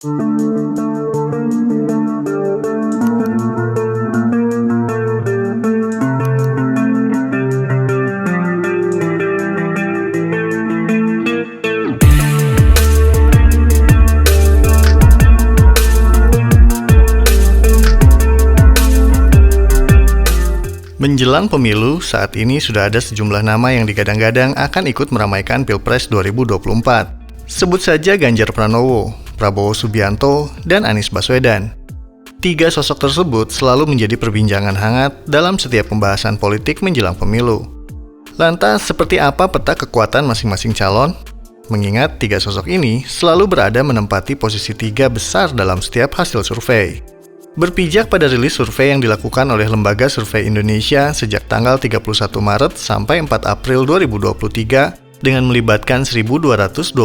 Menjelang pemilu, saat ini sudah ada sejumlah nama yang digadang-gadang akan ikut meramaikan Pilpres 2024. Sebut saja Ganjar Pranowo, Prabowo Subianto, dan Anies Baswedan. Tiga sosok tersebut selalu menjadi perbincangan hangat dalam setiap pembahasan politik menjelang pemilu. Lantas, seperti apa peta kekuatan masing-masing calon? Mengingat tiga sosok ini selalu berada menempati posisi tiga besar dalam setiap hasil survei. Berpijak pada rilis survei yang dilakukan oleh Lembaga Survei Indonesia sejak tanggal 31 Maret sampai 4 April 2023 dengan melibatkan 1.229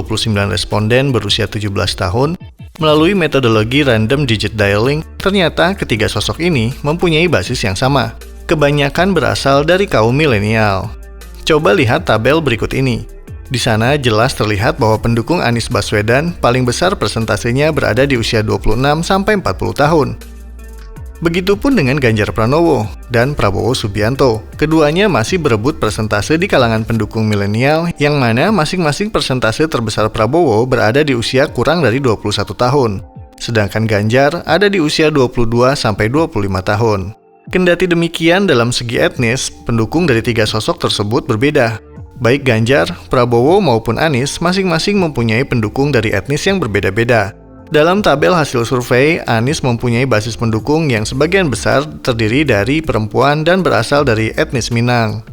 responden berusia 17 tahun melalui metodologi random digit dialing, ternyata ketiga sosok ini mempunyai basis yang sama. Kebanyakan berasal dari kaum milenial. Coba lihat tabel berikut ini. Di sana jelas terlihat bahwa pendukung Anies Baswedan paling besar persentasenya berada di usia 26 sampai 40 tahun. Begitupun dengan Ganjar Pranowo dan Prabowo Subianto. Keduanya masih berebut persentase di kalangan pendukung milenial yang mana masing-masing persentase terbesar Prabowo berada di usia kurang dari 21 tahun. Sedangkan Ganjar ada di usia 22 sampai 25 tahun. Kendati demikian, dalam segi etnis, pendukung dari tiga sosok tersebut berbeda. Baik Ganjar, Prabowo maupun Anies masing-masing mempunyai pendukung dari etnis yang berbeda-beda. Dalam tabel hasil survei, Anies mempunyai basis pendukung yang sebagian besar terdiri dari perempuan dan berasal dari etnis Minang.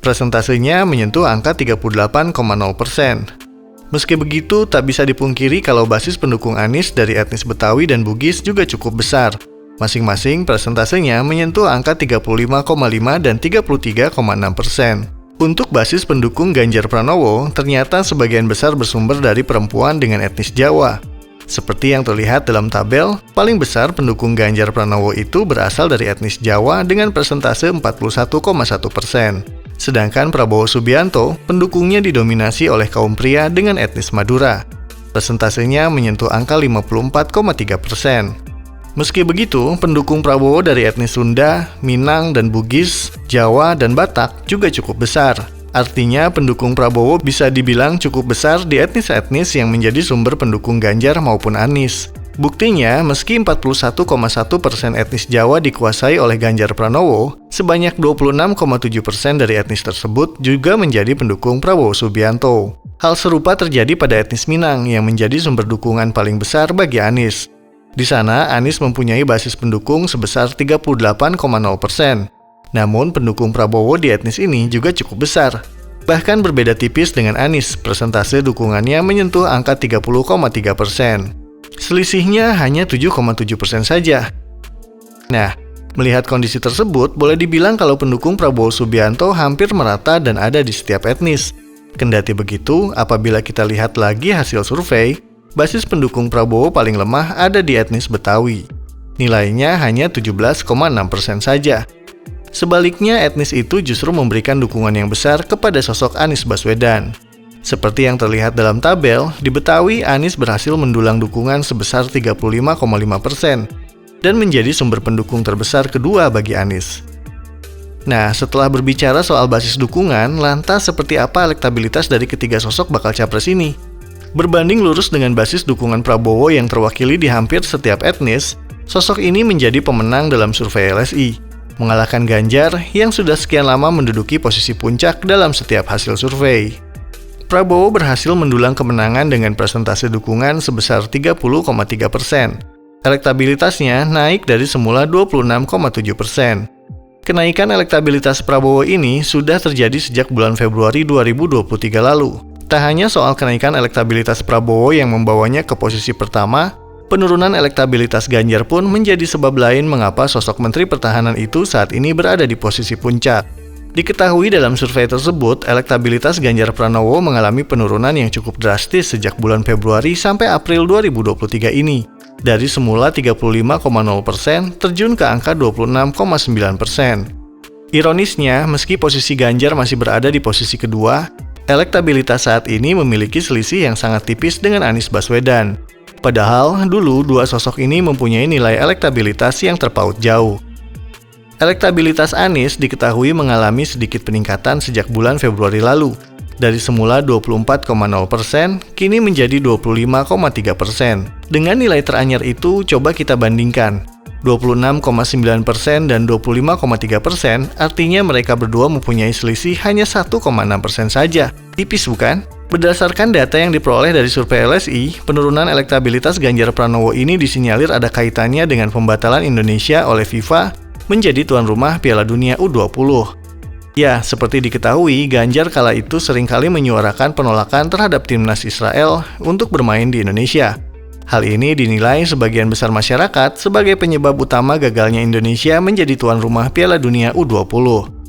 Presentasenya menyentuh angka 38,0%. Meski begitu, tak bisa dipungkiri kalau basis pendukung Anies dari etnis Betawi dan Bugis juga cukup besar. Masing-masing presentasenya menyentuh angka 35,5 dan 33,6%. Untuk basis pendukung Ganjar Pranowo, ternyata sebagian besar bersumber dari perempuan dengan etnis Jawa. Seperti yang terlihat dalam tabel, paling besar pendukung Ganjar Pranowo itu berasal dari etnis Jawa dengan persentase 41,1%. Sedangkan Prabowo Subianto, pendukungnya didominasi oleh kaum pria dengan etnis Madura. Persentasenya menyentuh angka 54,3%. Meski begitu, pendukung Prabowo dari etnis Sunda, Minang, dan Bugis, Jawa, dan Batak juga cukup besar. Artinya, pendukung Prabowo bisa dibilang cukup besar di etnis-etnis yang menjadi sumber pendukung Ganjar maupun Anies. Buktinya, meski 41,1% etnis Jawa dikuasai oleh Ganjar Pranowo, sebanyak 26,7% dari etnis tersebut juga menjadi pendukung Prabowo Subianto. Hal serupa terjadi pada etnis Minang yang menjadi sumber dukungan paling besar bagi Anies. Di sana, Anies mempunyai basis pendukung sebesar 38,0%. Namun, pendukung Prabowo di etnis ini juga cukup besar. Bahkan berbeda tipis dengan Anies, persentase dukungannya menyentuh angka 30,3%. Selisihnya hanya 7,7% saja. Nah, melihat kondisi tersebut, boleh dibilang kalau pendukung Prabowo Subianto hampir merata dan ada di setiap etnis. Kendati begitu, apabila kita lihat lagi hasil survei, basis pendukung Prabowo paling lemah ada di etnis Betawi. Nilainya hanya 17,6% saja. Sebaliknya, etnis itu justru memberikan dukungan yang besar kepada sosok Anies Baswedan. Seperti yang terlihat dalam tabel, di Betawi, Anies berhasil mendulang dukungan sebesar 35,5% dan menjadi sumber pendukung terbesar kedua bagi Anies. Nah, setelah berbicara soal basis dukungan, lantas seperti apa elektabilitas dari ketiga sosok bakal capres ini? Berbanding lurus dengan basis dukungan Prabowo yang terwakili di hampir setiap etnis, sosok ini menjadi pemenang dalam survei LSI. Mengalahkan Ganjar yang sudah sekian lama menduduki posisi puncak dalam setiap hasil survei. Prabowo berhasil mendulang kemenangan dengan persentase dukungan sebesar 30,3%. Elektabilitasnya naik dari semula 26,7%. Kenaikan elektabilitas Prabowo ini sudah terjadi sejak bulan Februari 2023 lalu. Tak hanya soal kenaikan elektabilitas Prabowo yang membawanya ke posisi pertama, penurunan elektabilitas Ganjar pun menjadi sebab lain mengapa sosok Menteri Pertahanan itu saat ini berada di posisi puncak. Diketahui dalam survei tersebut, elektabilitas Ganjar Pranowo mengalami penurunan yang cukup drastis sejak bulan Februari sampai April 2023 ini. Dari semula 35,0% terjun ke angka 26,9%. Ironisnya, meski posisi Ganjar masih berada di posisi kedua, elektabilitas saat ini memiliki selisih yang sangat tipis dengan Anies Baswedan. Padahal dulu dua sosok ini mempunyai nilai elektabilitas yang terpaut jauh. Elektabilitas Anies diketahui mengalami sedikit peningkatan sejak bulan Februari lalu. Dari semula 24,0%, kini menjadi 25,3%. Dengan nilai teranyar itu, coba kita bandingkan. 26,9% dan 25,3%, artinya mereka berdua mempunyai selisih hanya 1,6% saja. Tipis bukan? Berdasarkan data yang diperoleh dari survei LSI, penurunan elektabilitas Ganjar Pranowo ini disinyalir ada kaitannya dengan pembatalan Indonesia oleh FIFA menjadi tuan rumah Piala Dunia U20. Ya, seperti diketahui, Ganjar kala itu seringkali menyuarakan penolakan terhadap timnas Israel untuk bermain di Indonesia. Hal ini dinilai sebagian besar masyarakat sebagai penyebab utama gagalnya Indonesia menjadi tuan rumah Piala Dunia U20.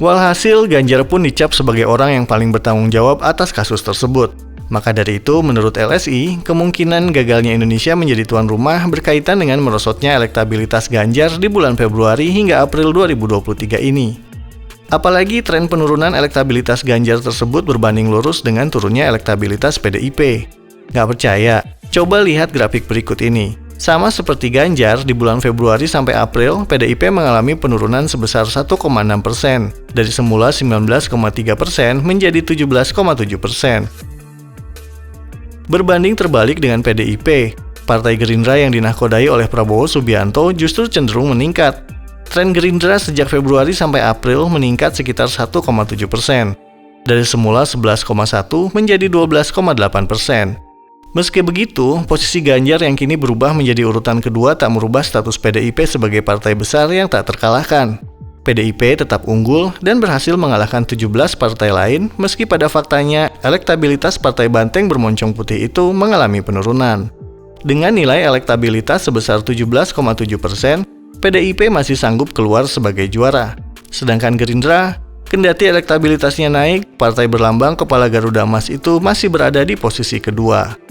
Walhasil, Ganjar pun dicap sebagai orang yang paling bertanggung jawab atas kasus tersebut. Maka dari itu, menurut LSI, kemungkinan gagalnya Indonesia menjadi tuan rumah berkaitan dengan merosotnya elektabilitas Ganjar di bulan Februari hingga April 2023 ini. Apalagi tren penurunan elektabilitas Ganjar tersebut berbanding lurus dengan turunnya elektabilitas PDIP. Nggak percaya? Coba lihat grafik berikut ini. Sama seperti Ganjar, di bulan Februari sampai April, PDIP mengalami penurunan sebesar 1,6%, dari semula 19,3% menjadi 17,7%. Berbanding terbalik dengan PDIP, Partai Gerindra yang dinahkodai oleh Prabowo Subianto justru cenderung meningkat. Tren Gerindra sejak Februari sampai April meningkat sekitar 1,7%, dari semula 11,1% menjadi 12,8%. Meski begitu, posisi Ganjar yang kini berubah menjadi urutan kedua tak merubah status PDIP sebagai partai besar yang tak terkalahkan. PDIP tetap unggul dan berhasil mengalahkan 17 partai lain meski pada faktanya elektabilitas partai banteng bermoncong putih itu mengalami penurunan. Dengan nilai elektabilitas sebesar 17,7%, PDIP masih sanggup keluar sebagai juara. Sedangkan Gerindra, kendati elektabilitasnya naik, partai berlambang kepala Garuda Emas itu masih berada di posisi kedua.